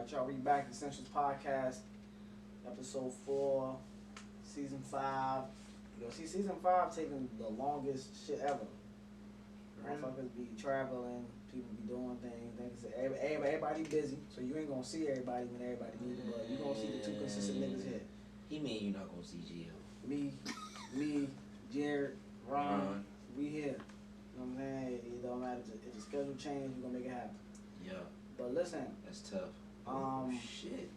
Alright, y'all, we back. Essentials Podcast, episode 4, season 5. Yo, see, season 5 taking the longest shit ever. Motherfuckers be traveling, people be doing things. Everybody busy, so you ain't gonna see everybody when everybody needs it, but you gonna see the two consistent niggas here. He mean you not gonna see Gio. Me, Jared, Ron, we here. You know what I'm saying? It don't matter if the schedule change, we gonna make it happen. Yeah. But listen. That's tough. Shit.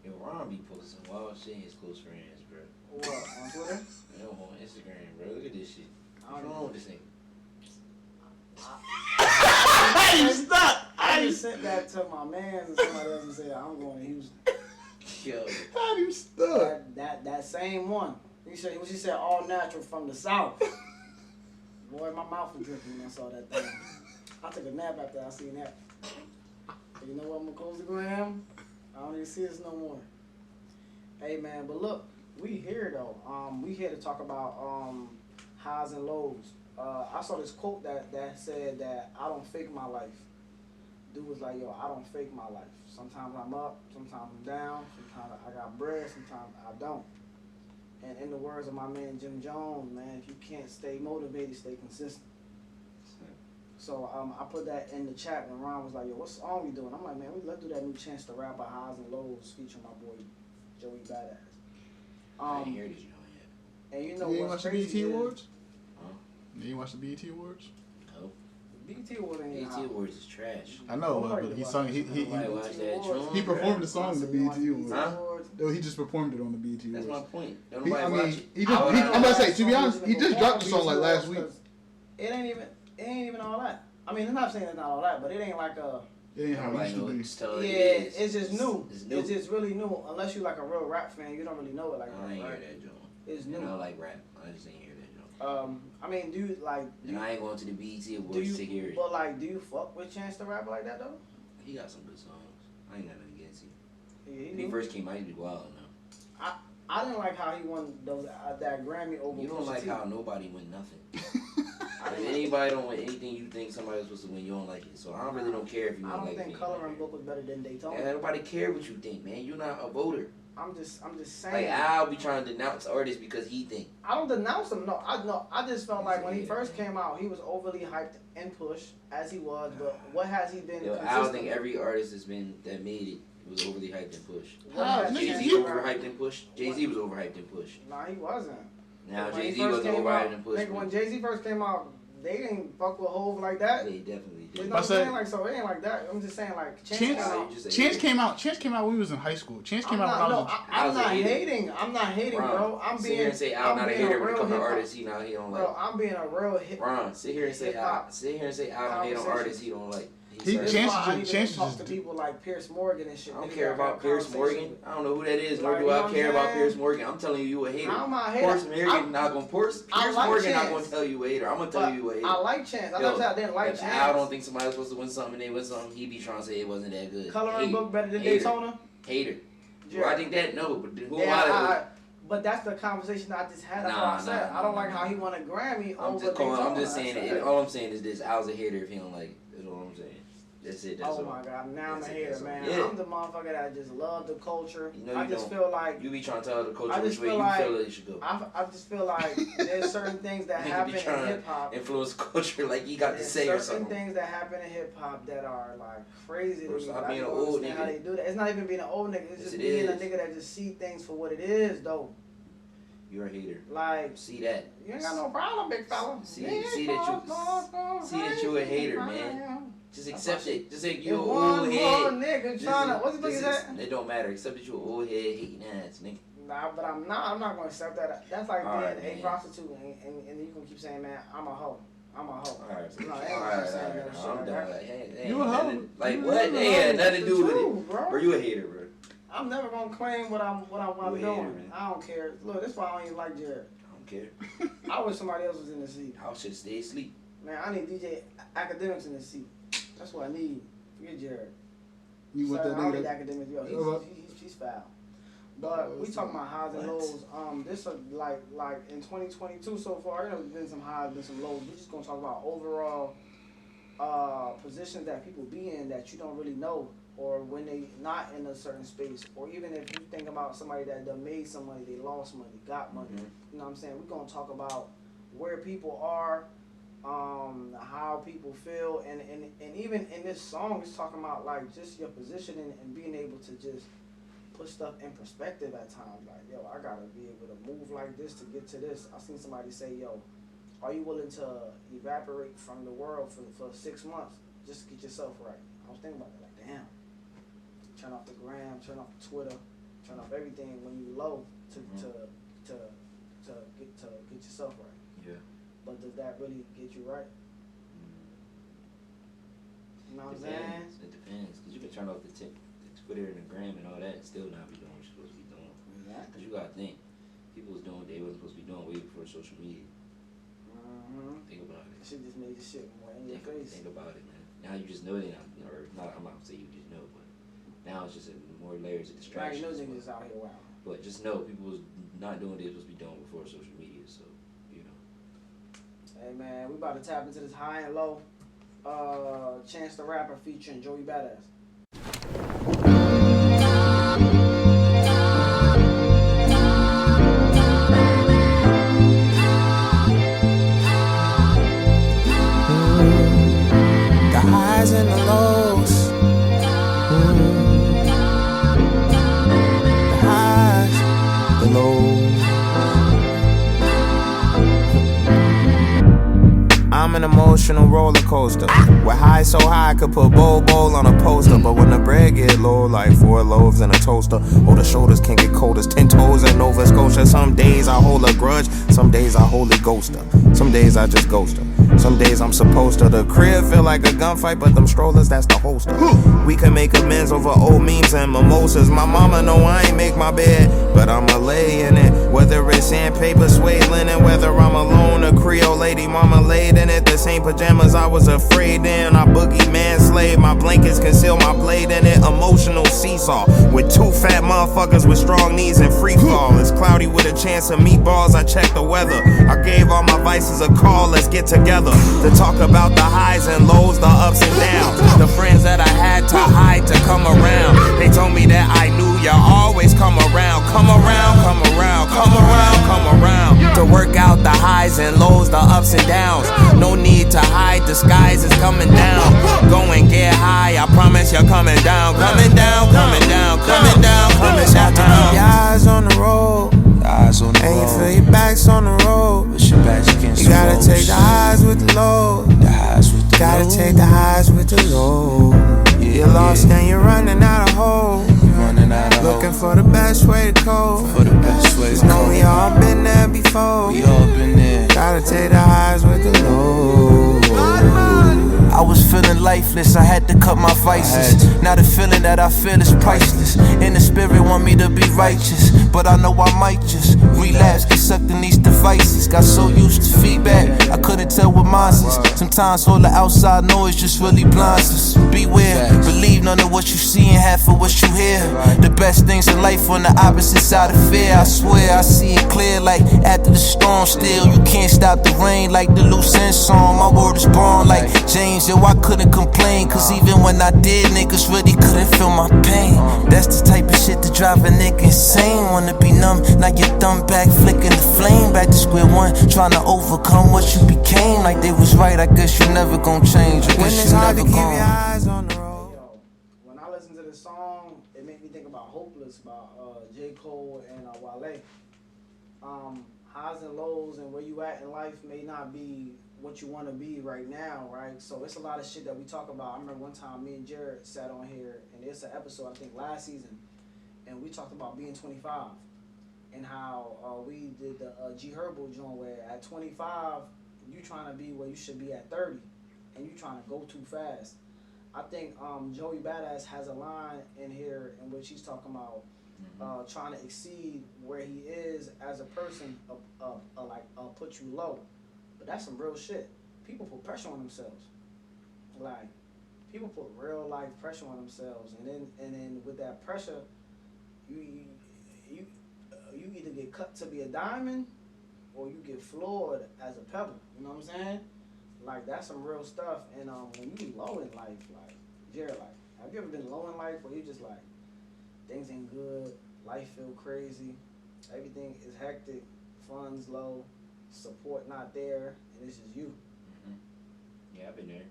Yo, Ron be posting some wild shit in his close friends, bro. What, on Twitter? No, on Instagram, bro. Look at this shit. What's wrong with this thing? You stuck! I just sent that to my man and somebody else and said, I'm going to Houston. Yo. How you stuck? That same one. She said all natural from the south. Boy, my mouth was dripping when I saw that thing. I took a nap after I seen that. But you know what, I'm gonna close the gram? I don't even see this no more. Hey man, but look, we here though. We here to talk about highs and lows. I saw this quote that said that I don't fake my life. Dude was like, yo, I don't fake my life. Sometimes I'm up, sometimes I'm down, sometimes I got bread, sometimes I don't. And in the words of my man Jim Jones, man, if you can't stay motivated, stay consistent. So I put that in the chat when Ron was like, yo, what song we doing? I'm like, man, let's do that new Chance the Rapper Highs and Lows featuring my boy Joey Badass. I didn't hear this joint yet. And you know you what's watch the crazy BET Awards? Huh? You watch the BET Awards? No. BET Awards ain't BET Awards is trash. I know, but he sung he performed the song in the BET Awards. Huh? No, he just performed it on the BET Awards. That's my point. Nobody watch it. I'm about to say, to be honest, he just dropped the song like last week. It ain't even all that. I mean, I'm not saying it's not all that, but it ain't like a... It ain't how it used to be. It's just new. It's just really new. Unless you like a real rap fan, you don't really know it like that. I ain't right? hear that joint. It's new. I don't like rap. I just ain't hear that joint. I mean, do you like... And I ain't going to the BET Awards to hear it. But like, do you fuck with Chance the Rapper like that though? He got some good songs. I ain't got nothing against him. Yeah, when he first came out, he was wild enough. I didn't like how he won that Grammy over. You don't like how nobody win nothing. If anybody don't win anything you think somebody's supposed to win, you don't like it. So I really don't care if you don't like it. I don't think Coloring Book was better than Daytona. Yeah, nobody care what you think, man. You're not a voter. I'm just saying. Like I'll be trying to denounce artists because he think. I don't denounce him. No. I just felt like when he first came out, he was overly hyped and pushed as he was. But what has he been? I don't think every artist that made it was overly hyped and pushed. Jay-Z overhyped and pushed. Jay-Z was overhyped and pushed. Nah, he wasn't. Now Jay-Z wasn't overhyped and pushed. When Jay-Z first came out, they didn't fuck with Hov like that. They definitely did. You know what I'm saying? Like, so it ain't like that. I'm just saying, like, Chance came out when we was in high school. Chance came out when I'm not hating. I'm not hating, bro. I'm being. Sit here and say Al not a hater when it comes to artists he don't like. Bro, I'm being a real hit. Ron, sit here and say Al don't hate on artists he don't like. Chance talk to people like Pierce Morgan and shit. I don't care about Pierce Morgan. I don't know who that is, nor do I care about Pierce Morgan. I'm telling you a hater. I'm not a hater. Pierce Morgan not gonna tell you a hater. I'm gonna tell you a hater. I like Chance. I never said I didn't like Chance. I don't think somebody's supposed to win something and they win something. He be trying to say it wasn't that good. Coloring Book better than Daytona? Hater. Well, I think that but but that's the conversation I just had. I don't like how he won a Grammy over Daytona. I'm just saying it. All I'm saying is this: Al's a hater if he don't like it. That's all I'm saying. That's it. That's oh all. My God! Now I'm a hater, man. Yeah. I'm the motherfucker that just love the culture. You know I just feel like you be trying to tell the culture which way you feel it should go. I just feel like there's certain things that happen in hip hop. Influence culture like you got to say or something. Certain things that happen in hip hop that are like crazy. Stop being an old nigga. How they do that? It's not even being an old nigga. It's just being a nigga that just see things for what it is, though. You're a hater. Like see that. You ain't got no problem, big fella. See that you a hater, man. Just accept it. Just like you an old head. Nigga trying to, what's the thing that? It don't matter. Accept that you an old head hating ass nigga. Nah, but I'm not gonna accept that. That's like being a prostitute and you gonna keep saying, man, I'm a hoe. I'm a hoe. Alright. No, I'm done. You a hoe? Like what? They had nothing to do with it. Bro, you a hater, bro. I'm never gonna claim what I'm doing. Hater, I don't care. Look, that's why I don't even like Jared. I don't care. I wish somebody else was in the seat. I should stay asleep. Man, I need DJ Academics in the seat. That's what I need. Forget Jared. You want that nigga? Academics, yo, he's foul. But we talking about highs and lows. This like in 2022 so far. You know, there's been some highs, been some lows. We're just gonna talk about overall positions that people be in that you don't really know, or when they not in a certain space, or even if you think about somebody that done made some money, they lost money, got money. You know what I'm saying? We're gonna talk about where people are, how people feel, and even in this song, it's talking about like just your positioning and being able to just put stuff in perspective at times. Like, yo, I gotta be able to move like this to get to this. I seen somebody say, yo, are you willing to evaporate from the world for 6 months just to get yourself right? I was thinking about that, like, damn. Turn off the gram, turn off Twitter, turn off everything when you low to get yourself right. Yeah. But does that really get you right? You know what I'm saying? It depends. Because you can turn off the Twitter and the gram and all that and still not be doing what you're supposed to be doing. Exactly. Because you got to think. People was doing what they wasn't supposed to be doing way before social media. Think about it. Shit just made this shit more in your face. Think about it, man. Now you just know they not, or not, I'm not going to say you just know, but now it's just more layers of distractions. Right, no niggas out here wild. But just know people was not doing what they was supposed to be doing before social media, so, you know. Hey, man, we about to tap into this high and low. Chance the Rapper featuring Joey Badass. The highs and the lows. The highs, the lows. I'm an emotional roller coaster. With highs so high I could put bowl on a poster. But when the bread get low, like 4 loaves in a toaster. Oh, the shoulders can get cold as 10 toes in Nova Scotia. Some days I hold a grudge, some days I holy ghost her. Some days I just ghost her. Some days I'm supposed to. The crib feel like a gunfight, but them strollers, that's the holster. We can make amends over old memes and mimosas. My mama know I ain't make my bed, but I'ma lay in it. Whether it's sandpaper, suede linen, whether I'm alone, a Creole lady, mama laid in it. The same pajamas I was afraid in. I boogie man slave, my blankets conceal my blade in it. Emotional seesaw with 2 fat motherfuckers with strong knees and free fall. It's cloudy with a chance of meatballs. I check the weather. I gave all my vices a call. Let's get together to talk about the highs and lows, the ups and downs. The friends that I had to hide to come around. They told me that I knew you always come around. Come around, come around, come around, come around. To work out the highs and lows, the ups and downs. No need to hide, the skies is coming down. Go and get high, I promise you're coming down. Coming down, coming down, coming down, coming down. Keep your eyes on the road. And you feel your back's on the road. You gotta take the highs with the lows. Gotta take the highs with the lows. You're lost and you're running out of hope. Looking for the best way to cope. Know we all been there before. Gotta take the highs with the lows. I was feeling lifeless, I had to cut my vices. Now the feeling that I feel is priceless. In the spirit want me to be righteous, but I know I might just relapse, get sucked in these devices. Got so used to feedback, I couldn't tell what mine is. Sometimes all the outside noise just really blinds us. Beware, believe none of what you see and half of what you hear. The best things in life on the opposite side of fear. I swear I see it clear like after the storm. Still you can't stop the rain like the loose end song. My word is born like James, yo, I couldn't complain. Cause even when I did, niggas really couldn't feel my pain. That's the type of shit that drive a nigga insane. Wanna be numb, now your thumb back, flicking the flame. Back to square one, trying to overcome what you became. Like they was right, I guess you never gon' change. I guess you never gon'. When I listen to this song, it made me think about Hopeless by J. Cole and Wale. Highs and lows and where you at in life may not be what you want to be right now, right? So it's a lot of shit that we talk about. I remember one time me and Jared sat on here, and it's an episode, I think last season, and we talked about being 25 and how we did the G Herbo joint where at 25, you trying to be where you should be at 30, and you trying to go too fast. I think Joey Badass has a line in here in which he's talking about trying to exceed where he is as a person, put you low. But that's some real shit. People put pressure on themselves. Like, people put real life pressure on themselves, and then with that pressure, you either get cut to be a diamond, or you get floored as a pebble. You know what I'm saying? Like, that's some real stuff. And when you be low in life, like Jared, like Have you ever been low in life where you just like, things ain't good, life feel crazy, everything is hectic, funds low, support not there, and it's just you? Mm-hmm. Yeah, I've been there.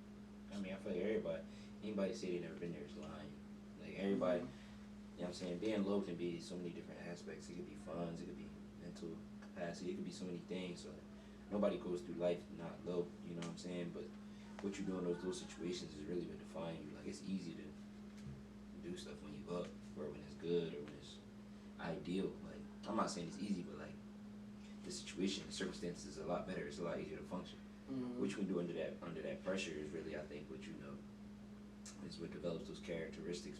I mean, I feel like anybody say they never been there is lying. Like everybody, you know what I'm saying? Being low can be so many different aspects. It could be funds, it could be mental capacity, it could be so many things. So nobody goes through life not low, you know what I'm saying? But what you do in those situations is really what define you. Like it's easy to do stuff when you up or when it's good or when it's ideal. Like I'm not saying it's easy, but like the situation, the circumstances is a lot better. It's a lot easier to function. Mm-hmm. What you can do under that pressure is really, I think, what you know is what develops those characteristics.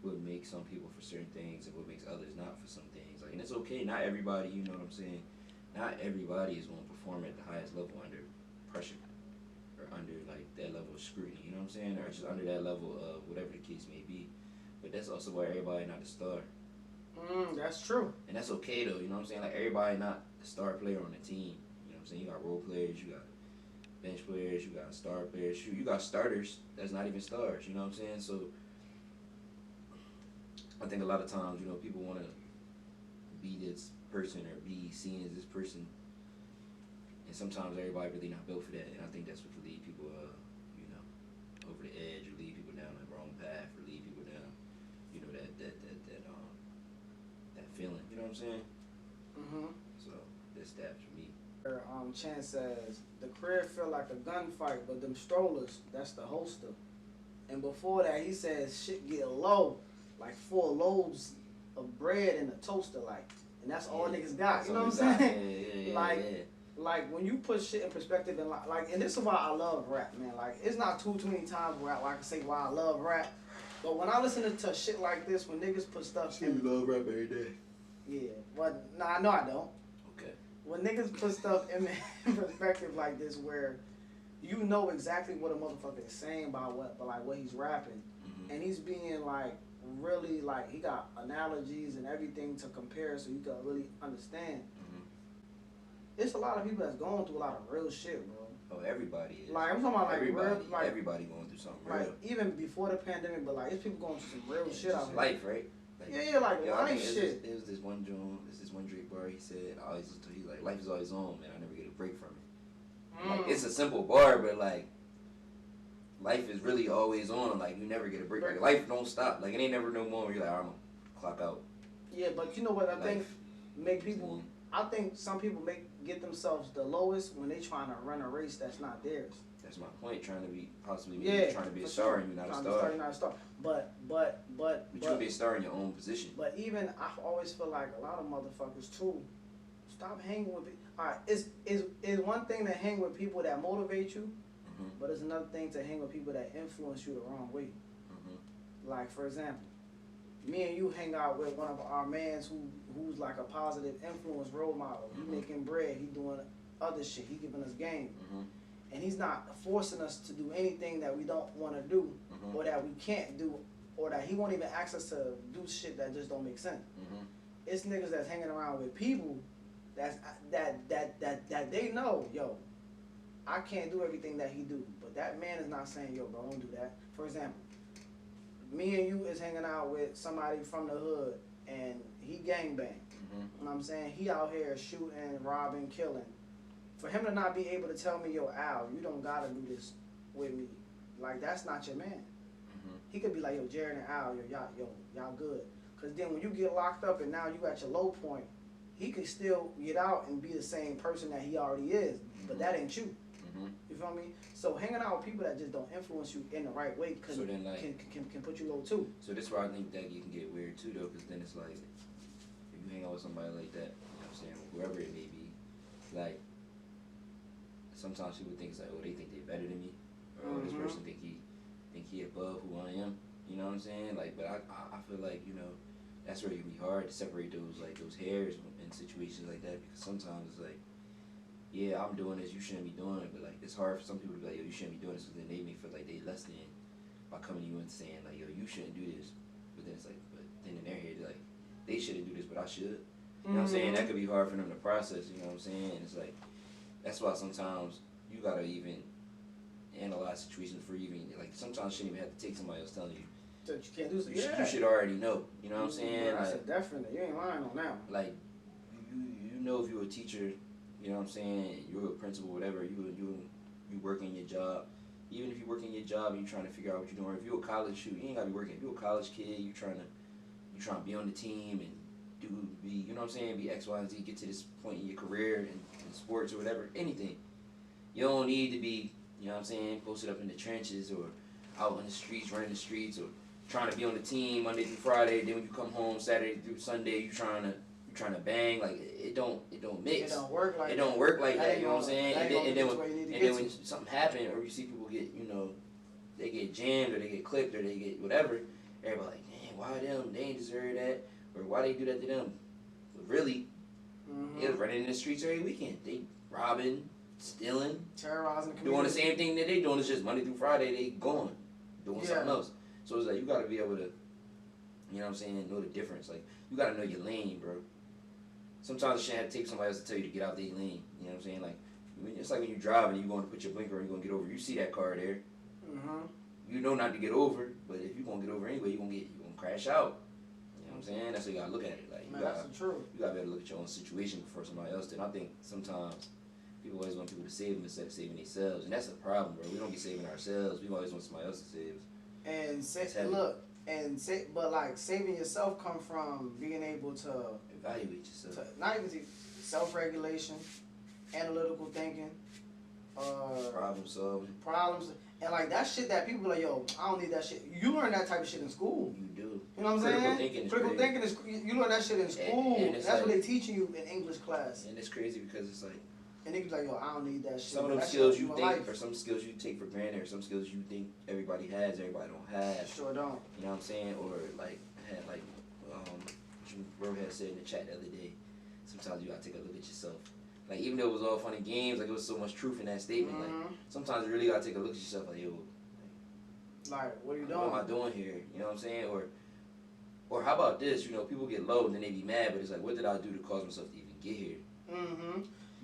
What makes some people for certain things and what makes others not for some things. Like, and it's okay. Not everybody, you know what I'm saying. Not everybody is going to perform at the highest level under pressure or under like that level of scrutiny. You know what I'm saying, or just under that level of whatever the case may be. But that's also why everybody not the star. That's true. And that's okay though, you know what I'm saying? Like everybody not the star player on the team. You know what I'm saying? You got role players, you got bench players, you got star players, you got starters that's not even stars, you know what I'm saying? So I think a lot of times, you know, people want to be this person or be seen as this person, and sometimes everybody really not built for that, and I think that's what can lead people, you know, over the edge, or lead people down the wrong path, or lead people down, you know, that feeling, you know what I'm saying? Mm-hmm. So that's that for me. Chance says the crib feel like a gunfight, but them strollers, that's the holster. And before that, he says shit get low, like 4 loaves of bread in a toaster, like, and that's all niggas got. You know what I'm saying? Like when you put shit in perspective and like, and this is why I love rap, man. Like it's not too many times where I can say why I love rap, but when I listen to shit like this, when niggas put stuff You love rap every day. Yeah, but nah, no, I don't. Okay. When niggas put stuff in perspective like this, where you know exactly what a motherfucker is saying by what he's rapping, and he's being like really like he got analogies and everything to compare, so you can really understand. It's a lot of people that's going through a lot of real shit, bro. Oh, everybody is. Like I'm talking about like everybody going through something real. Like even before the pandemic, but like it's people going through some real shit out here. Life, right? Like, life shit. It was this one Drake bar. He said, he's like, life is always on, man. I never get a break from it. Like, it's a simple bar, but like, life is really always on. Like, you never get a break. Like, life don't stop. Like, it ain't never no moment where you're like, I'm gonna clock out. Yeah, but you know what I think make people. I think some people get themselves the lowest when they trying to run a race that's not theirs. That's my point. Trying to be a star and you're not a star. You're not a star. But you can be a star in your own position. But even I always feel like a lot of motherfuckers too. Stop hanging with people. All right, it's one thing to hang with people that motivate you, but it's another thing to hang with people that influence you the wrong way. Like for example, me and you hang out with one of our mans who's like a positive influence role model. He making bread. He doing other shit. He giving us game. And he's not forcing us to do anything that we don't want to do, or that we can't do, or that he won't even ask us to do shit that just don't make sense. It's niggas that's hanging around with people that they know, yo, I can't do everything that he do, but that man is not saying, yo, bro, don't do that. For example, me and you is hanging out with somebody from the hood, and he gangbang. You know what I'm saying? He out here shooting, robbing, killing. For him to not be able to tell me, yo, Al, you don't gotta do this with me, like that's not your man. He could be like, yo, Jared and Al, y'all good. Cause then when you get locked up and now you at your low point, he could still get out and be the same person that he already is, but that ain't you. You feel me? So hanging out with people that just don't influence you in the right way can put you low too. So this is where I think that you can get weird too though, because then it's like, if you hang out with somebody like that, you know what I'm saying, whoever it may be, like, sometimes people think it's like, oh, they think they're better than me, or oh, this person think he above who I am. You know what I'm saying? Like, but I feel like, you know, that's where it can be hard to separate those hairs in situations like that, because sometimes it's like, yeah, I'm doing this, you shouldn't be doing it, but like it's hard for some people to be like, yo, you shouldn't be doing this, because then they may feel like they less than by coming to you and saying like, yo, you shouldn't do this, but then it's like, but then in their head like, they shouldn't do this, but I should. You know what I'm saying? That could be hard for them to process. You know what I'm saying? And it's like, that's why sometimes you gotta even analyze situations before you even like. Sometimes you shouldn't even have to take somebody else telling you. That you can't do something. You should already know. You know what I'm saying? I Like, said definitely. You ain't lying on that. Like, you know if you're a teacher, you know what I'm saying. You're a principal, whatever. You working your job. Even if you working your job and you trying to figure out what you're doing. If you're a college shoot, you ain't gotta be working. If you're a college kid, you trying to be on the team and be you know what I'm saying, be X, Y, and Z, get to this point in your career in sports or whatever, anything. You don't need to be, you know what I'm saying, posted up in the trenches or out on the streets, running the streets, or trying to be on the team Monday through Friday. Then when you come home Saturday through Sunday, you trying to bang. Like it don't mix. It don't work like it don't work like that. You know what I'm that. saying? And then when something happen or you see people get, you know, they get jammed or they get clipped or they get whatever, everybody like, man, why them? They ain't deserve that. Or why they do that to them? But really, they was running in the streets every weekend. They robbing, stealing, terrorizing the community. Doing the same thing that they doing. It's just Monday through Friday they gone doing something else. So it's like you gotta be able to, you know what I'm saying, know the difference. Like you gotta know your lane, bro. Sometimes you shouldn't have to take somebody else to tell you to get out their lane. You know what I'm saying? Like it's like when you drive and you going to put your blinker and you gonna get over. You see that car there. You know not to get over, but if you gonna get over anyway, you gonna crash out. You know what I'm saying? That's how you gotta look at it. Like that's the truth. You gotta be able to look at your own situation before somebody else did. I think sometimes people always want people to save them instead of saving themselves, and that's the problem, bro. We don't be saving ourselves. We always want somebody else to save us. But like saving yourself come from being able to evaluate yourself. Not even self-regulation, analytical thinking, problems, and like that shit that people are like, yo, I don't need that shit. You learn that type of shit in school. You do. You know what I'm saying? Critical thinking is you learn that shit in school. And that's what they teaching you in English class. And it's crazy because it's like. And niggas like, yo, I don't need that shit. Some of them skills you think, or some skills you take for granted, or some skills you think everybody has, everybody don't have. Sure don't. You know what I'm saying? Or like bro had said in the chat the other day, sometimes you gotta take a look at yourself. Like even though it was all fun and games, like it was so much truth in that statement. Like sometimes you really gotta take a look at yourself. Like yo, like what are you doing? What am I doing here? You know what I'm saying? Or how about this? You know, people get low and then they be mad, but it's like, what did I do to cause myself to even get here?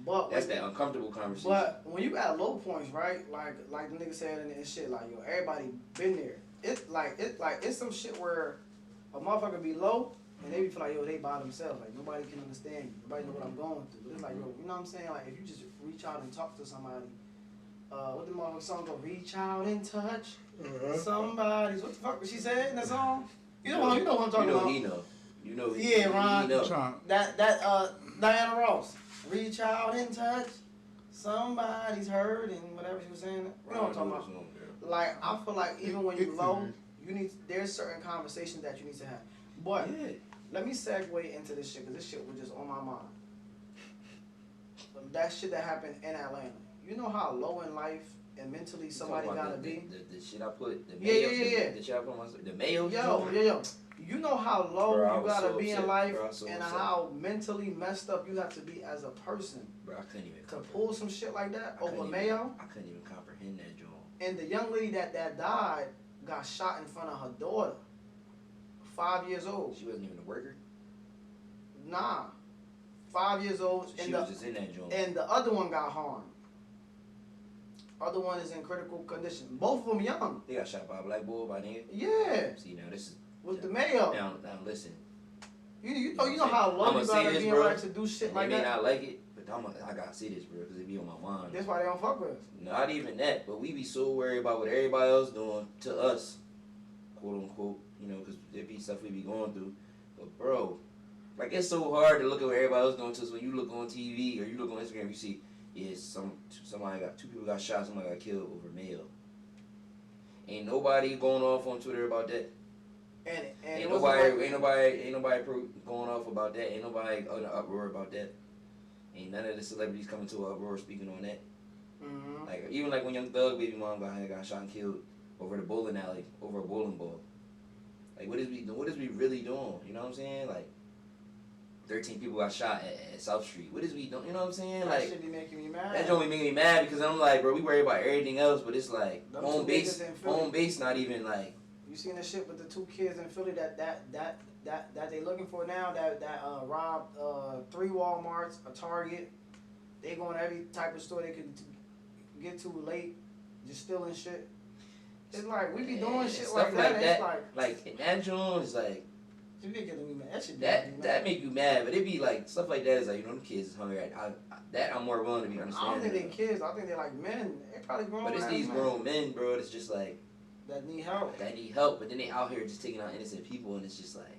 But that's that uncomfortable conversation. But when you at low points, right? Like the nigga said and shit, like yo, everybody been there. It's some shit where a motherfucker be low and they be feel like yo, they by themselves. Like nobody can understand you. Nobody know what I'm going through. But it's like yo, you know what I'm saying? Like if you just reach out and talk to somebody. What the motherfucker song go? Reach out and touch somebody's. What the fuck was she saying in that song? You know what I'm talking about. You know. Yeah, Ron. That Diana Ross. Reach out and touch somebody's hurt and whatever she was saying. You know what I'm talking about? Like I feel like even when you're low, there's certain conversations that you need to have. But let me segue into this shit because this shit was just on my mind. That shit that happened in Atlanta. You know how low in life and mentally somebody gotta be. The shit I put. The mayo, The shit I put on myself. The mayo. Yo. You know how low you gotta be in life and how mentally messed up you have to be as a person. Bro, I couldn't even. To pull some shit like that over mayo. I couldn't even comprehend that, Joel. And the young lady that died got shot in front of her daughter. 5 years old. She wasn't even a worker? Nah. 5 years old. So she was just in that joint. And the other one got harmed. Other one is in critical condition. Both of them young. They got shot by a black boy, by nigga? Yeah. See, now this is... With the mayo. Now listen. You know how low you gotta be in life to do shit like that? They may not like it, but I gotta see this, bro, because it be on my mind. That's why they don't fuck with us. Not even that, but we be so worried about what everybody else doing to us, quote unquote, you know, because there be stuff we be going through. But bro, like it's so hard to look at what everybody else doing to us when you look on TV or you look on Instagram, you see, two people got shot, somebody got killed over mayo. Ain't nobody going off on Twitter about that. Ain't nobody going off about that. Ain't nobody in an uproar about that. Ain't none of the celebrities coming to an uproar speaking on that. Like even like when Young Thug baby mom got shot and killed over the bowling alley over a bowling ball. Like what is we really doing? You know what I'm saying? Like 13 people got shot at South Street. What is we doing? You know what I'm saying? That should be making me mad. That don't be making me mad because I'm like, bro, we worry about everything else, but it's like home base not even like. You seen the shit with the two kids in Philly that they looking for now that robbed 3 Walmarts, a Target. They going to every type of store they could get to late just stealing shit. It's like we be doing shit stuff like that. It's like in that joint is like you be getting me mad. That shit that make you mad, but it be like stuff like that is like, you know, them kids is hungry. That I'm more willing to be I understanding. don't think they kids. I think they're like men. They probably grown. But it's these grown men, bro. It's just like that need help. But then they out here just taking out innocent people, and it's just like,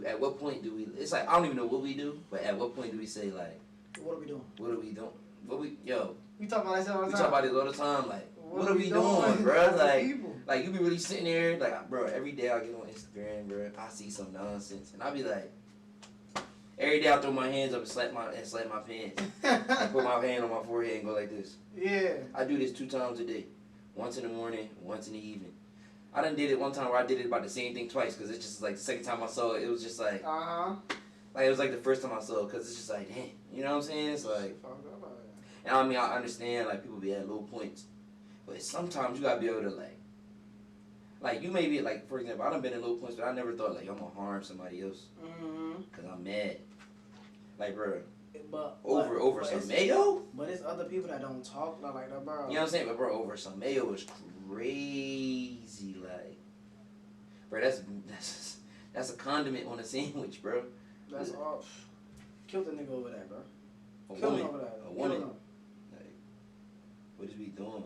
at what point do we? It's like I don't even know what we do, but at what point do we say like, what are we doing? What are we doing? We talk about this all the time. We talk about this all the time. Like, what are we doing, bro? Like you be really sitting there, like, bro. Every day I get on Instagram, bro. I see some nonsense, and I be like, every day I throw my hands up and slap my pants. I put my hand on my forehead and go like this. Yeah. I do this 2 times a day, once in the morning, once in the evening. I done did it one time where I did it about the same thing twice, because it's just like the second time I saw it, it was just like, like it was like the first time I saw it, because it's just like, damn, you know what I'm saying? It's like, and I mean, I understand, like, people be at low points, but sometimes you gotta be able to, like you may be, like, for example, I done been in low points, but I never thought, like, I'm gonna harm somebody else, because I'm mad. Like, bro, over some mayo? But it's other people that don't talk like that, bro. You know what I'm saying? But, bro, over some mayo is crazy, like, bro, that's a condiment on a sandwich, bro. That's all. Killed the nigga over that, bro. A woman. Like, what is we doing?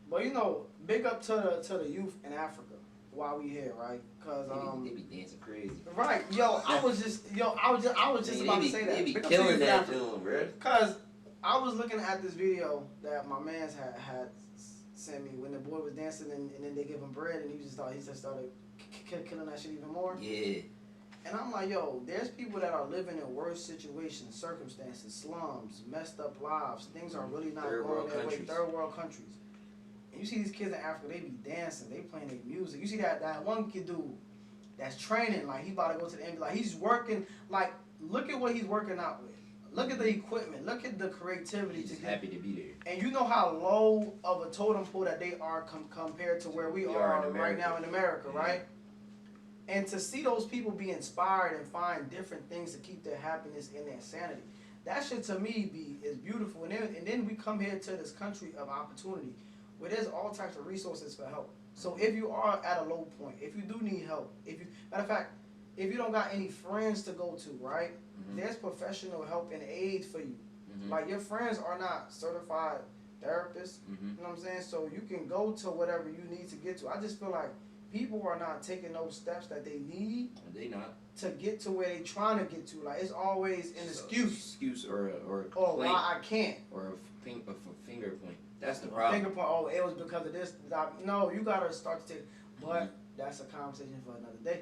But you know, big up to the youth in Africa while we here, right? Cause they be dancing crazy. Right, I was just about to say that. They be killing that tune, bro. Cause I was looking at this video that my man's had sent me when the boy was dancing and then they give him bread and he just started killing that shit even more. Yeah. And I'm like, yo, there's people that are living in worse situations, circumstances, slums, messed up lives. Things are really not going their way. Third world countries. And you see these kids in Africa, they be dancing, they playing their music. You see that one kid dude that's training, like he about to go to the NBA, like he's working, like look at what he's working out with. Look at the equipment. Look at the creativity. He's happy to be there. And you know how low of a totem pole that they are compared to where we are right now in America, right? And to see those people be inspired and find different things to keep their happiness and their sanity, that should to me is beautiful. And then we come here to this country of opportunity where there's all types of resources for help. So if you are at a low point, if you do need help, matter of fact, if you don't got any friends to go to, right? There's professional help and aid for you. Like your friends are not certified therapists. You know what I'm saying? So you can go to whatever you need to get to. I just feel like people are not taking those steps that they need. They not to get to where they trying to get to. Like it's always an excuse or why I can't, or a finger point. That's the problem. Finger point. Oh, it was because of this. No, you gotta start to take. But that's a conversation for another day.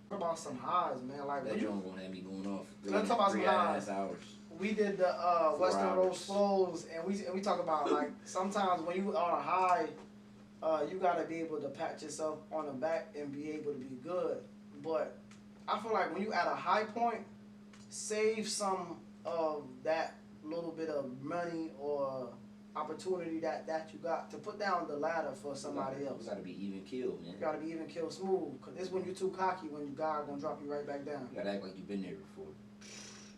What about some highs, man? Like that joint gonna have me going off. Let's talk about some highs. Hours. We did the Western Road Flows, and we talk about like sometimes when you on a high, you gotta be able to pat yourself on the back and be able to be good. But I feel like when you at a high point, save some of that little bit of money or opportunity that you got to put down the ladder for somebody else. You gotta be even killed, man. You gotta be even killed smooth, cause it's when you're too cocky when God gonna drop you right back down. You gotta act like you've been there before.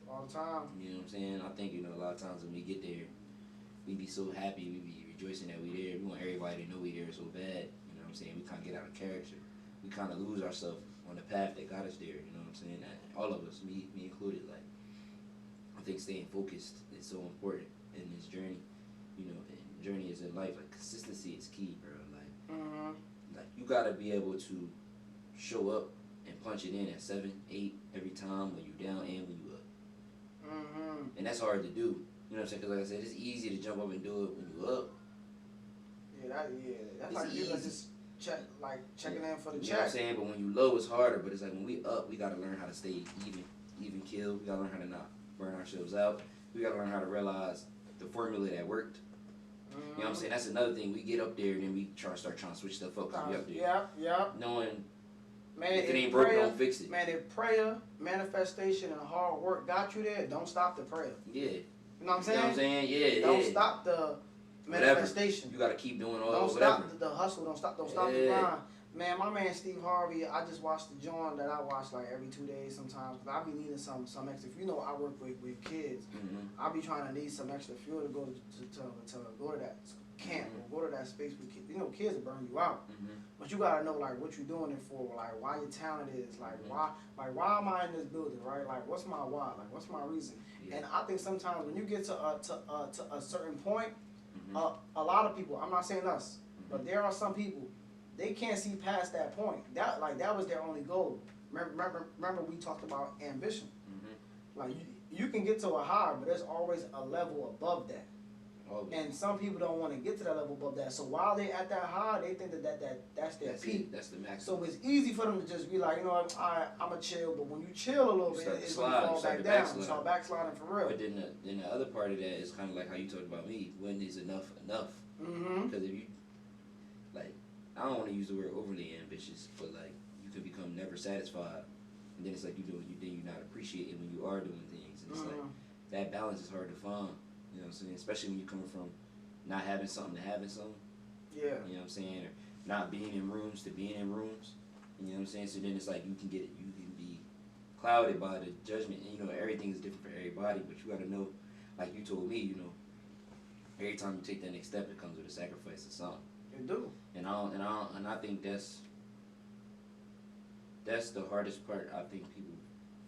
All the time. You know what I'm saying? I think, a lot of times when we get there, we be so happy, we be rejoicing that we there. We want everybody to know we there so bad. You know what I'm saying? We kind of get out of character. We kind of lose ourselves on the path that got us there. You know what I'm saying? That all of us, me included, like, I think staying focused is so important in this journey. And journey is in life. Like, consistency is key, bro. Like, like you gotta be able to show up and punch it in at 7, 8 every time when you down and when you up. And that's hard to do. You know what I'm saying? Because like I said, it's easy to jump up and do it when you up. That's like you just checking in for the check. You know what I'm saying? But when you low, it's harder. But it's like when we up, we gotta learn how to stay even kill. We gotta learn how to not burn ourselves out. We gotta learn how to realize the formula that worked. You know what I'm saying? That's another thing. We get up there and then we start trying to switch stuff up because we up there. Yeah. Knowing, man, if it ain't broke, don't fix it. Man, if prayer, manifestation, and hard work got you there, don't stop the prayer. Yeah. You know what I'm saying? You know what I'm saying? Yeah. Don't stop the manifestation. You gotta keep doing all. Don't whatever. stop the hustle. Don't stop the grind. Man, my man Steve Harvey, I just watched the joint that I watch like every 2 days sometimes. Cause I be needing some extra. You know, I work with kids. I be trying to need some extra fuel to go to that can't go to that space with kids. You know, kids will burn you out. But you gotta know like what you're doing it for, like why your talent is, like why am I in this building, right? Like what's my why? Like what's my reason? Yeah. And I think sometimes when you get to a certain point, a lot of people, I'm not saying us, but there are some people, they can't see past that point. That was their only goal. Remember we talked about ambition. Like you can get to a high, but there's always a level above that. And some people don't want to get to that level above that. So while they're at that high, they think that's their peak. That's the max. So it's easy for them to just be like, you know what, I'm a chill. But when you chill a little bit, it's going to fall back down. You start backsliding for real. But then the other part of that is kind of like how you talked about me. When is enough? Because if you, like, I don't want to use the word overly ambitious, but like you could become never satisfied. And then it's like you're not appreciating when you are doing things. And it's like that balance is hard to find. You know what I'm saying? Especially when you're coming from not having something to having something. Yeah. You know what I'm saying? Or not being in rooms to being in rooms. You know what I'm saying? So then it's like you can be clouded by the judgment. And, you know, everything is different for everybody, but you got to know, like you told me, you know, every time you take that next step, it comes with a sacrifice of something. It do. And I think that's the hardest part. I think people,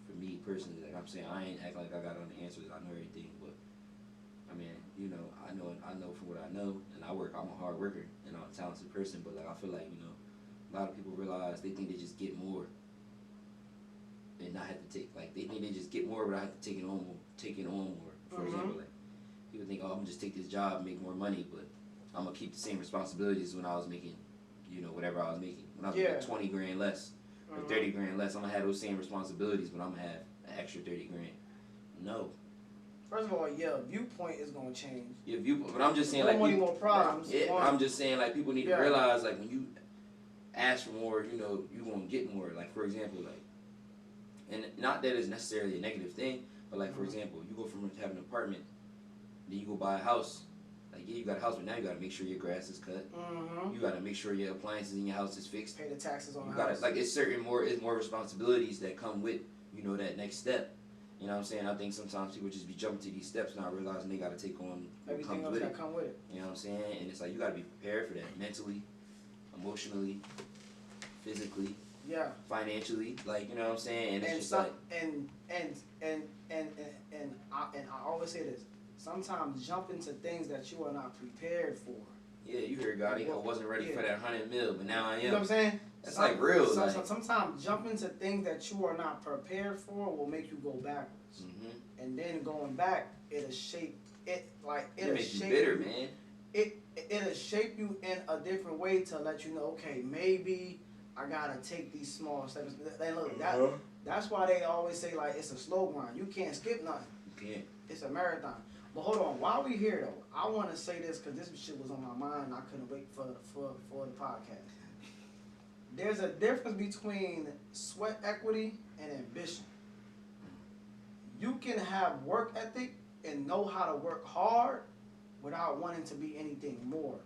for me personally, like I'm saying, I ain't acting like I got all the answers. I know everything, but I mean, you know, I know from what I know, and I'm a hard worker, and I'm a talented person, but like I feel like, you know, a lot of people realize they think they just get more, and not have to take, like they think they just get more, but I have to take it on more. For example, like people think, oh, I'm gonna just take this job and make more money, but I'm gonna keep the same responsibilities when I was making, you know, whatever I was making. When I was making 20 grand less or 30 grand less, I'm gonna have those same responsibilities, but I'm gonna have an extra 30 grand. No. First of all, your viewpoint is gonna change. Your viewpoint, but I'm just saying, like, more problems. I'm just saying, like, people need to realize, like, when you ask for more, you know, you gonna get more. Like, for example, like, and not that it's necessarily a negative thing, but like, for example, you go from having an apartment, then you go buy a house. Like, yeah, you got a house, but now you gotta make sure your grass is cut. You gotta make sure your appliances in your house is fixed. Pay the taxes on the house. House. Like, it's more responsibilities that come with, you know, that next step. You know what I'm saying? I think sometimes people just be jumping to these steps not realizing they got to take on everything else that come with it. You know what I'm saying? And it's like you got to be prepared for that mentally, emotionally, physically, financially. Like, you know what I'm saying? And it's just like I always say this. Sometimes jump into things that you are not prepared for. Yeah, you heard Gotti. I wasn't ready for that 100 mil, but now I am. You know what I'm saying? That's like real. Sometimes jumping into things that you are not prepared for will make you go backwards. And then going back, it'll shape it. Like it'll make you bitter, man. It'll shape you in a different way to let you know, okay, maybe I gotta take these small steps. And look, that's why they always say like it's a slow grind. You can't skip nothing. You can't. It's a marathon. But hold on, while we here though, I want to say this because this shit was on my mind and I couldn't wait for the podcast. There's a difference between sweat equity and ambition. You can have work ethic and know how to work hard without wanting to be anything more.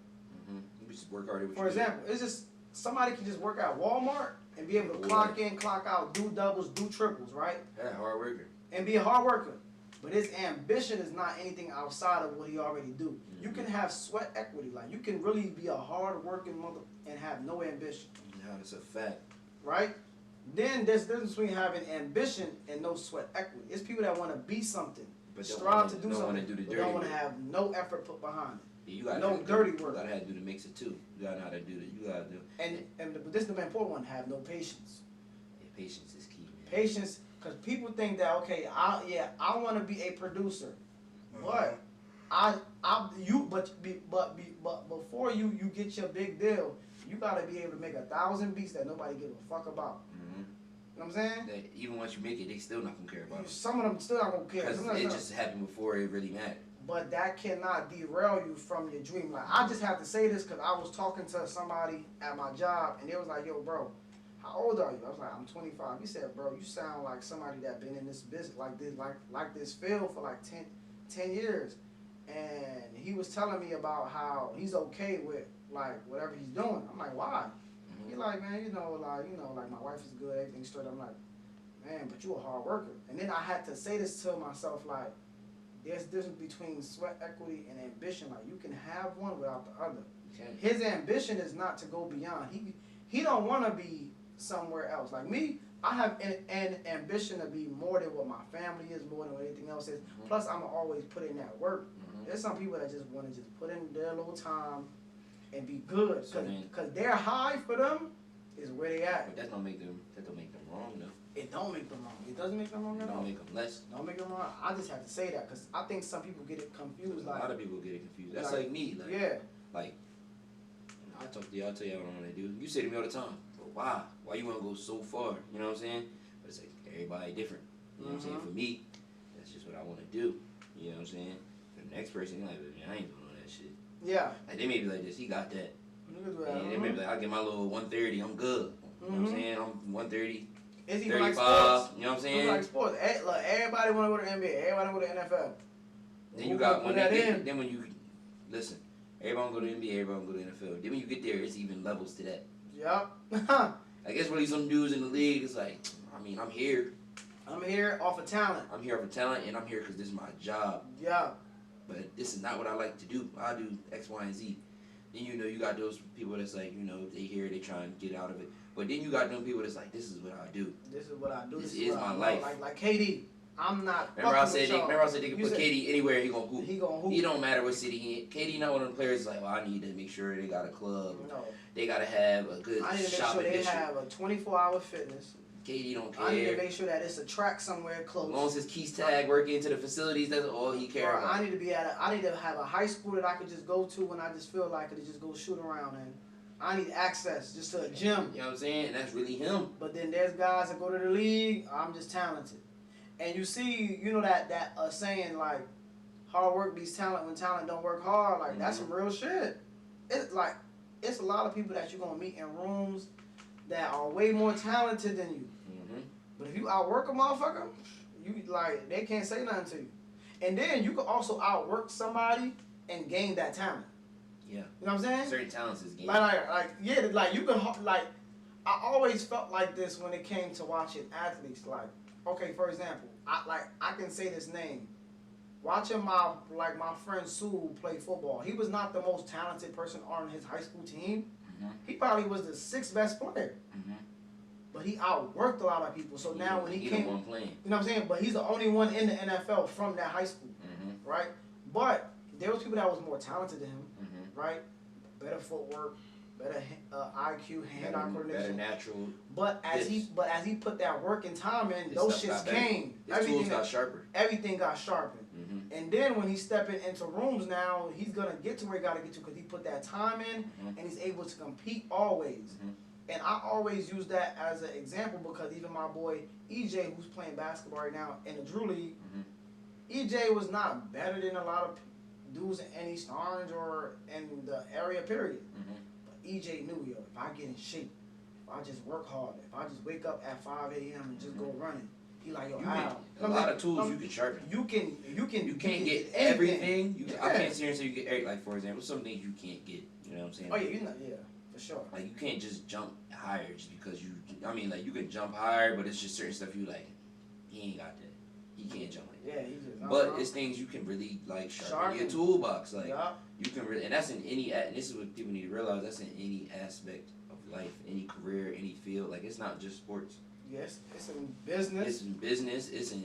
You just work hard. For example, it's just somebody can just work at Walmart and be able to clock in, clock out, do doubles, do triples, right? Yeah, hard worker. And be a hard worker. But his ambition is not anything outside of what he already do. You can have sweat equity. Like, you can really be a hard-working mother and have no ambition. Yeah, that's a fact. Right? Then there's a difference between having ambition and no sweat equity. It's people that want to be something, but strive to do something, but don't want to have no effort put behind it. Yeah, you gotta no dirty work. You gotta have to do the mix it too. You gotta know how to do it. You gotta do. But this is the important one. Have no patience. Yeah, patience is key, man. Patience. Because people think that, okay, I want to be a producer, but but before you get your big deal, you gotta be able to make 1,000 beats that nobody give a fuck about. You know what I'm saying? That even once you make it, they still not gonna care about it. Some of them still not gonna care. Because it just happened before it really mattered. But that cannot derail you from your dream. Like, I just have to say this because I was talking to somebody at my job, and they was like, yo, bro, how old are you? I was like, I'm 25. He said, bro, you sound like somebody that been in this business, like this field for like 10 years. And he was telling me about how he's okay with like whatever he's doing. I'm like, why? He's like, man, like my wife is good, everything's straight. I'm like, man, but you a hard worker. And then I had to say this to myself, like, there's a difference between sweat equity and ambition. Like, you can have one without the other. Okay. His ambition is not to go beyond. He don't want to be somewhere else. Like me, I have an ambition to be more than what my family is, more than what anything else is. Mm-hmm. Plus, I'm always put in that work. Mm-hmm. There's some people that just want to just put in their little time and be good, So cause their high for them is where they at. But that don't make them wrong though. It don't make them wrong. It doesn't make them wrong It at all. don't make them less. Don't make them wrong. I just have to say that because I think some people get it confused. A Like, lot of people get it confused. That's like me. Like, yeah. Like, I talk to y'all, I tell y'all what I want to do. You say to me all the time, but why? Why you want to go so far? You know what I'm saying? But it's like everybody different. You know what I'm saying? For me, that's just what I want to do. You know what I'm saying? For the next person, you're like, man, I ain't doing all that shit. Yeah. Like, they may be like this, he got that. Niggas And they may be like, I get my little 130, I'm good. You know what I'm saying? I'm 130, It's even 35, like sports. you know what I'm It's saying? like sports. Look, everybody want to go to NBA. Everybody want to go to NFL. Then you got when they get, then when you listen, everybody go to NBA, everybody go to NFL. Then when you get there, it's even levels to that. Yup. I guess really some dudes in the league, it's like, I mean, I'm here. I'm here off of talent. I'm here for talent, and I'm here because this is my job. Yeah. But this is not what I like to do. I do X, Y, and Z. Then you got those people that's like, they here, they try and get out of it. But then you got them people that's like, this is what I do. This is what I do. This is is what my I life. Like KD. I'm not. Remember I fucking said with y'all. they can You put said KD anywhere, he gonna hoop. He gonna hoop. He don't matter what city he in. KD not one of the players like, well, I need to make sure they got a club. No. They gotta have a good I need to make shopping sure they district. have a 24-hour fitness. KD don't care. I need to make sure that it's a track somewhere close. As long as his keys tag work into the facilities, that's all he cares Or about. I need to be I need to have a high school that I could just go to when I just feel like it, to just go shoot around in. I need access just to a gym. You know what I'm saying? And that's really him. But then there's guys that go to the league. I'm just talented, and you see, that saying like, hard work beats talent when talent don't work hard. Like that's some real shit. It's like it's a lot of people that you're gonna meet in rooms that are way more talented than you. Mm-hmm. But if you outwork a motherfucker, you like they can't say nothing to you. And then you can also outwork somebody and gain that talent. Yeah. You know what I'm saying? Certain talents is game. Like you can like. I always felt like this when it came to watching athletes. Like, okay, for example, I can say this name. Watching my friend Sue play football, he was not the most talented person on his high school team. Mm-hmm. He probably was the sixth best player. Mm-hmm. But he outworked a lot of people. So now when he came, one playing. you know what I'm saying? But he's the only one in the NFL from that high school, right? But there was people that was more talented than him, right? Better footwork, better IQ, hand-eye coordination, better natural. But as he put that work and time in, those shits came. His tools got sharper. Everything got sharpened. And then when he's stepping into rooms now, he's gonna get to where he gotta get to because he put that time in and he's able to compete always. And I always use that as an example because even my boy EJ, who's playing basketball right now in the Drew League, EJ was not better than a lot of dudes in East Orange or in the area, period. But EJ knew, yo, if I get in shape, if I just work hard, if I just wake up at 5 a.m. and just go running, he like, yo, a lot of tools you can sharpen. You can't get everything. I can't sit here and say you get everything. Like, for example, some things you can't get. You know what I'm saying? Oh, yeah, yeah, for sure. Like, you can't just jump higher just because like, you can jump higher, but it's just certain stuff you like, he ain't got that. He can't jump like that. Yeah, he just. But it's things you can really, like, sharpen your toolbox. Like, you can really, and that's in any, and this is what people need to realize, that's in any aspect of life, any career, any field. Like, it's not just sports. Yes, it's in business. It's in business. It's in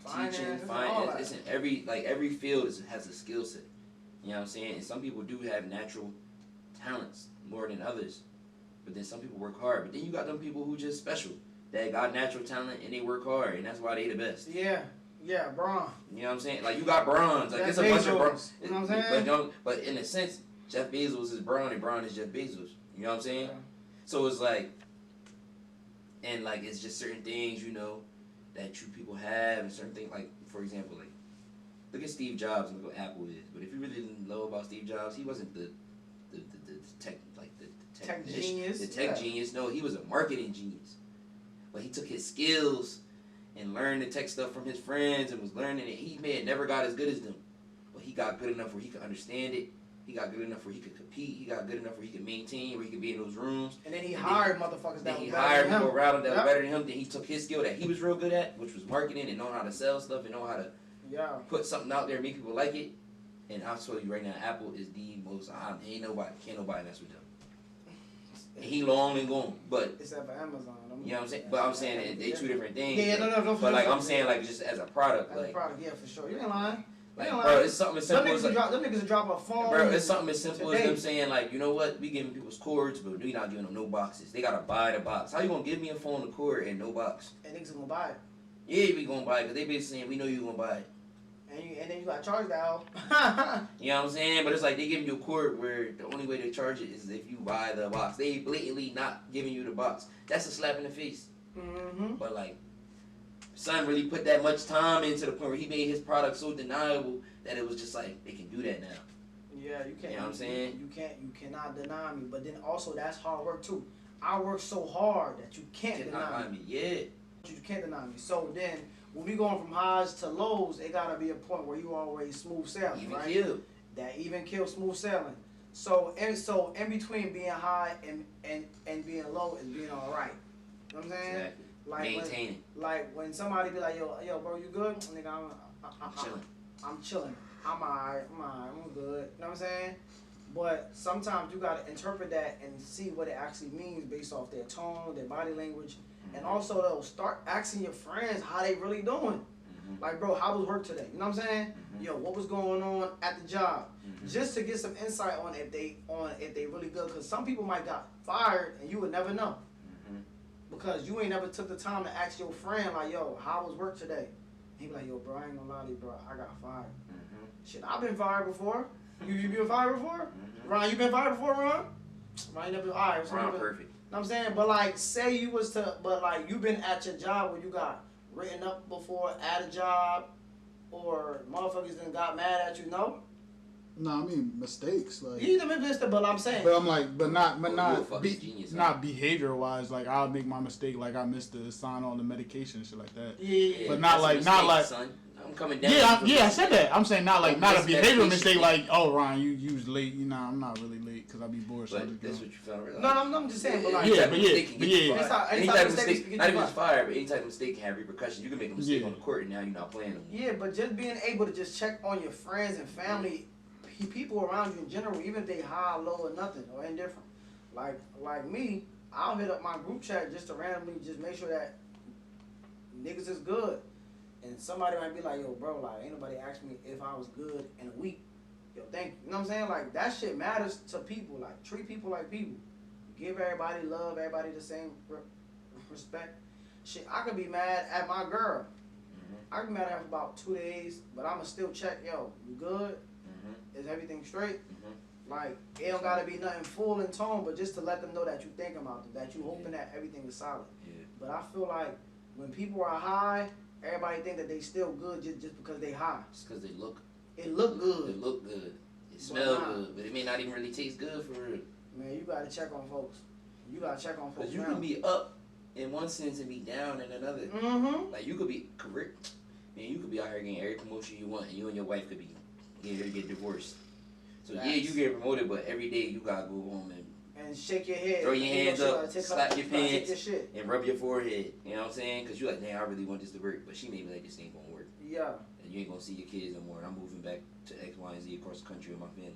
Finance, teaching. Finance. It's in every field has a skill set. You know what I'm saying? And some people do have natural talents more than others, but then some people work hard. But then you got them people who just special. They got natural talent and they work hard, and that's why they the best. Yeah, Braun. You know what I'm saying? Like, you got Browns. Like, Jeff it's a bunch of Browns. You know what I'm saying? But in a sense, Jeff Bezos is Braun and Braun is Jeff Bezos. You know what I'm saying? Yeah. So it's like, and like, it's just certain things, that you people have, and certain things, like, for example, like, look at Steve Jobs and look what Apple is. But if you really didn't know about Steve Jobs, he wasn't the tech genius. The tech genius. No, he was a marketing genius. But he took his skills and learned the tech stuff from his friends and was learning it. He may have never got as good as them, but he got good enough where he could understand it. He got good enough where he could compete. He got good enough where he could maintain, where he could be in those rooms. And then he hired motherfuckers that was better than him. People around him that was better than him. Then he took his skill that he was real good at, which was marketing and knowing how to sell stuff and knowing how to Yeah. Put something out there, make people like it, and I'll tell you right now, Apple is the most. Can't nobody mess with them. And he long and gone, but except for Amazon. You know what I'm saying? But I'm saying they two different things. Yeah, no. But like I'm saying, like just as a product, as a product, yeah, for sure. You ain't lying. Like, bro, it's something as simple as them niggas will drop a phone. Bro, it's something as simple as them saying like, you know what? We giving people's cords, but we not giving them no boxes. They gotta buy the box. How you gonna give me a phone, a cord, and no box? And niggas gonna buy it. Yeah, we gonna buy it because they been saying we know you gonna buy it. And then you gotta charge that hoe. You know what I'm saying? But it's like they giving you a cord where the only way they charge it is if you buy the box. They blatantly not giving you the box. That's a slap in the face. Mm-hmm. But like, son really put that much time into the point where he made his product so deniable that it was just like they can do that now. Yeah, you can't. You know what I'm saying? You cannot deny me. But then also that's hard work too. I work so hard that you can't deny me. Yeah. You can't deny me. So then when we going from highs to lows, it gotta be a point where you always smooth sailing, Even right? kill. That even kill smooth sailing. So in between being high and being low is being all right. You know what I'm saying? Exactly. Like maintaining. when somebody be like, yo, bro, you good? Nigga, I'm chilling. I'm chilling. I'm alright. I'm good. You know what I'm saying? But sometimes you gotta interpret that and see what it actually means based off their tone, their body language, and also though start asking your friends how they really doing. Like, bro, how was work today? You know what I'm saying? Yo, what was going on at the job? Just to get some insight on if they really good. Because some people might got fired and you would never know. Because you ain't never took the time to ask your friend, like, yo, how was work today? He be like, yo, bro, I ain't gonna lie to you, bro, I got fired. Shit, I've been fired before. You been fired before? Ron, you been fired before, Ron? Ron, you never been fired. So Ron, perfect. Know what I'm saying? But like, say you was to, but like, you been at your job where you got written up before at a job, or motherfuckers done got mad at you, no? No, I mean mistakes. Like You either missed it, but I'm saying. But I'm like, not genius, not behavior wise. Like I'll make my mistake. Like I missed to sign on the medication and shit like that. Yeah. But not like, son. I'm coming down. Yeah, I said that. I'm saying not a behavior mistake. Like, oh, Ryan, you was late. You know, I'm not really late because I be bored. But that's what you felt. No, I'm just saying. But like, any type of mistake, not even just fired, but any type of mistake can have repercussions. You can make a mistake on the court, and now you're not playing them. Yeah, but just being able to just check on your friends and family, people around you in general, even if they high, low, or nothing, or indifferent. Like me, I'll hit up my group chat just to randomly just make sure that niggas is good. And somebody might be like, yo, bro, like, ain't nobody asked me if I was good in a week. Yo, thank you. You know what I'm saying? Like, that shit matters to people. Like, treat people like people. Give everybody love, everybody the same respect. Shit, I could be mad at my girl. I could be mad at her for about 2 days, but I'ma still check, yo, you good? Is everything straight? Like, it don't gotta be nothing full in tone, but just to let them know that you think about them, that you hoping that everything is solid. But I feel like when people are high, everybody think that they still good just because they high. Just because they look. It look good. It look good. It smell good, but it may not even really taste good for real. Man, you gotta check on folks. You gotta check on folks. Because you can be up in one sense and be down in another. Like you could be career. Man, you could be out here getting every promotion you want, and you and your wife could be get divorced. So yeah, you get promoted, but every day you gotta go home and shake your head, throw your hands up, slap your pants, and rub your forehead. You know what I'm saying? Because you're like, man, I really want this to work, but she may be like, this ain't gonna work. Yeah. And you ain't gonna see your kids no more. And I'm moving back to X, Y, and Z across the country with my family.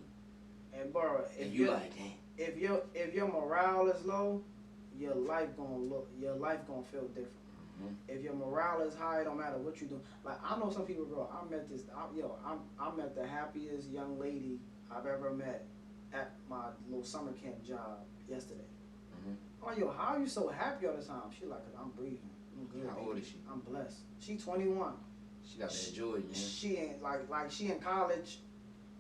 And bro, if your morale is low, your life gonna feel different. If your morale is high, it don't matter what you do. Like I know some people, bro. I met the happiest young lady I've ever met at my little summer camp job yesterday. I'm like, yo, how are you so happy all the time? She like, cause I'm breathing. I'm good. How old is she? I'm blessed. She 21. She got to enjoy it, man. She ain't like she in college.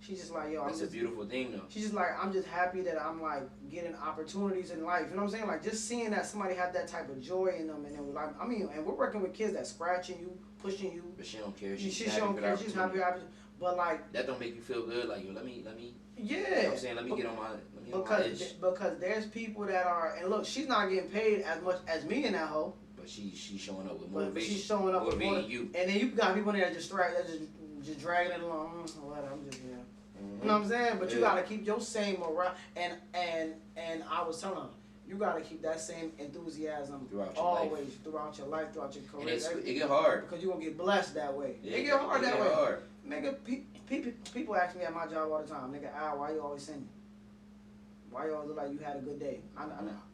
She's just like, yo. That's a beautiful thing, though. She's just like, I'm just happy that I'm like getting opportunities in life. You know what I'm saying? Like just seeing that somebody had that type of joy in them, and then like, I mean, and we're working with kids that scratching you, pushing you. But she don't care. She don't care. She's happy. But like that don't make you feel good. Like yo, let me. Yeah. You know what I'm saying? Let me get on my edge. Because there's people that are, and look, she's not getting paid as much as me in that hoe. But she's showing up with motivation. She's showing up with motivation. You. And then you got people in there just dragging it along. What? I'm just You know what I'm saying? But you gotta keep your same morale. And I was telling her, You gotta keep that same enthusiasm Throughout your always, throughout your life, throughout your career. And it get hard. Because you're gonna get blessed that way. Yeah, It get hard that way. Hard. Nigga, people ask me at my job all the time, nigga, Al, why you always singing? Why you always look like you had a good day? I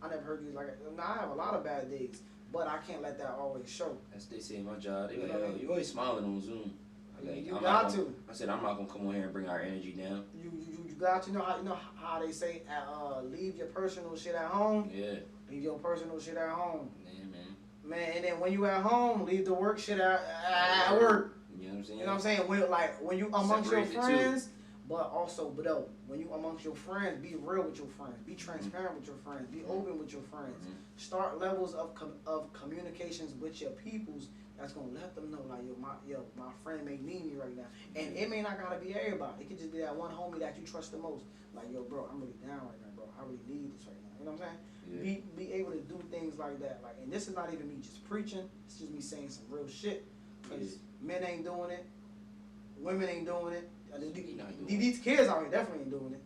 never heard you like, I have a lot of bad days, but I can't let that always show. That's what they say in my job. They like, yo, you always smiling on Zoom. Like, You got to. I said, I'm not gonna come on here and bring our energy down. You got to know how they say, leave your personal shit at home. Yeah. Leave your personal shit at home. Yeah, man. Man, and then when you at home, leave the work shit at work. You know what I'm saying? You know what I'm saying? When you amongst Separate your the two. friends, but when you amongst your friends, be real with your friends, be transparent with your friends, be open with your friends. Start levels of communications with your peoples. That's gonna let them know, like, my friend may need me right now, and it may not gotta be everybody. It could just be that one homie that you trust the most. Like, yo, bro, I'm really down right now, bro. I really need this right now. You know what I'm saying? Yeah. Be able to do things like that. Like, and this is not even me just preaching. It's just me saying some real shit. Cause men ain't doing it, women ain't doing it. These kids out here definitely ain't doing it.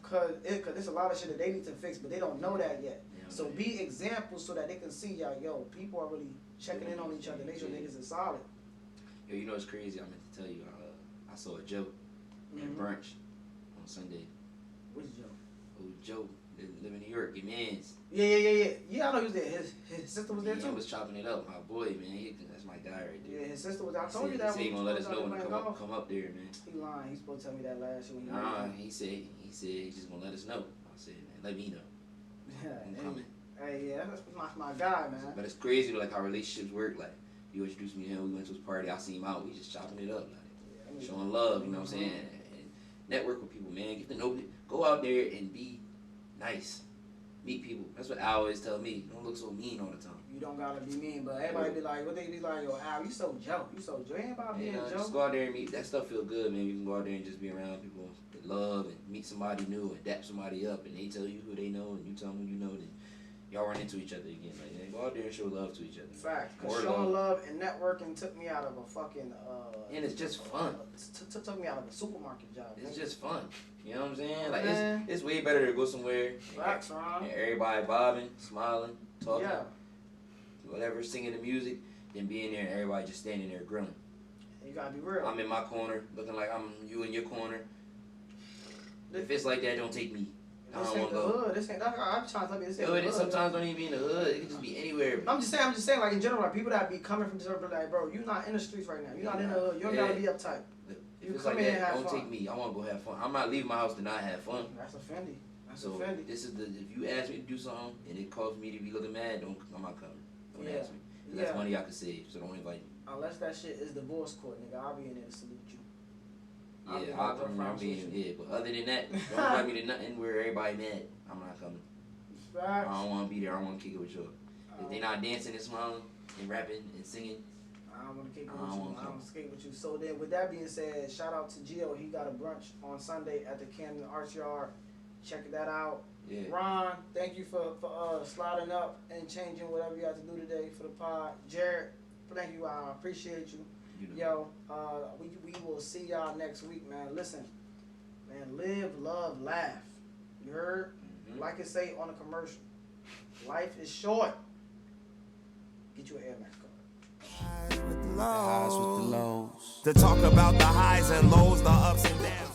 Cause there's a lot of shit that they need to fix, but they don't know that yet. So be examples so that they can see y'all. Yo, people are really checking in on each other. Make sure niggas is solid. Yo, you know what's crazy? I meant to tell you. I saw a joke at brunch on Sunday. Which Joe? Oh, Joe, live in New York. Your man's. Yeah, I know he was there. His sister was there too. He was chopping it up. My boy, man. That's my guy right there. Yeah, his sister was. I told you that. He said he gonna let us know when to come up there, man. He lying. He supposed to tell me that last year. Nah, he said he's just gonna let us know. I said, man, let me know. I'm coming. Hey, yeah, that's my guy, man. But it's crazy like how relationships work. Like, you introduced me to him, we went to his party, I seen him out, we just chopping it up, like, showing love, you know what I'm saying? And network with people, man. Get to know, go out there and be nice. Meet people. That's what Al always tell me. Don't look so mean all the time. You don't gotta be mean, but everybody be like, what they be like, yo, Al, you so Joe. You so Joe. Ain't about being Joe. Just go out there and meet. That stuff feel good, man. You can go out there and just be around people that love and meet somebody new and dap somebody up, and they tell you who they know and you tell them who you know. Then y'all run into each other again. Like, go out there and show love to each other. Fact. Because showing love and networking took me out of a fucking and it's just fun. Took me out of a supermarket job. It's just fun. You know what I'm saying? Like, it's way better to go somewhere Facts, and everybody bobbing, smiling, talking, whatever, singing the music, than being there and everybody just standing there grilling. You gotta be real. I'm in my corner, looking like I'm you in your corner. If it's like that, don't take me. I don't want to go. Hood. This ain't. I'm trying to tell you this ain't the hood. Sometimes don't even be in the hood. It can just be anywhere. I'm just saying, like in general, like people that be coming from the suburbs, like, bro, you're not in the streets right now. You're not in the hood. You don't gotta be uptight. If it's like that, don't take me. I want to go have fun. I'm not leaving my house to not have fun. That's offending. So this is if you ask me to do something and it causes me to be looking mad, I'm not coming. Don't ask me. That's money I could save, so don't invite me. Unless that shit is divorce court, nigga, I'll be in there to salute you. I'll come around being but other than that, don't invite me to nothing where everybody mad. I'm not coming. Facts. I don't want to be there. I want to kick it with you. If they not dancing and smiling and rapping and singing, I don't want to kick it with you. I want to skate with you. So then, with that being said, shout out to Gio. He got a brunch on Sunday at the Camden Arts Yard. Check that out. Yeah. Ron, thank you for sliding up and changing whatever you had to do today for the pod. Jared, thank you. I appreciate you. Yo, we will see y'all next week, man. Listen, man, live, love, laugh. You heard? Like it say on a commercial, life is short. Get you an Air Max card. The highs with the lows. To talk about the highs and lows, the ups and downs.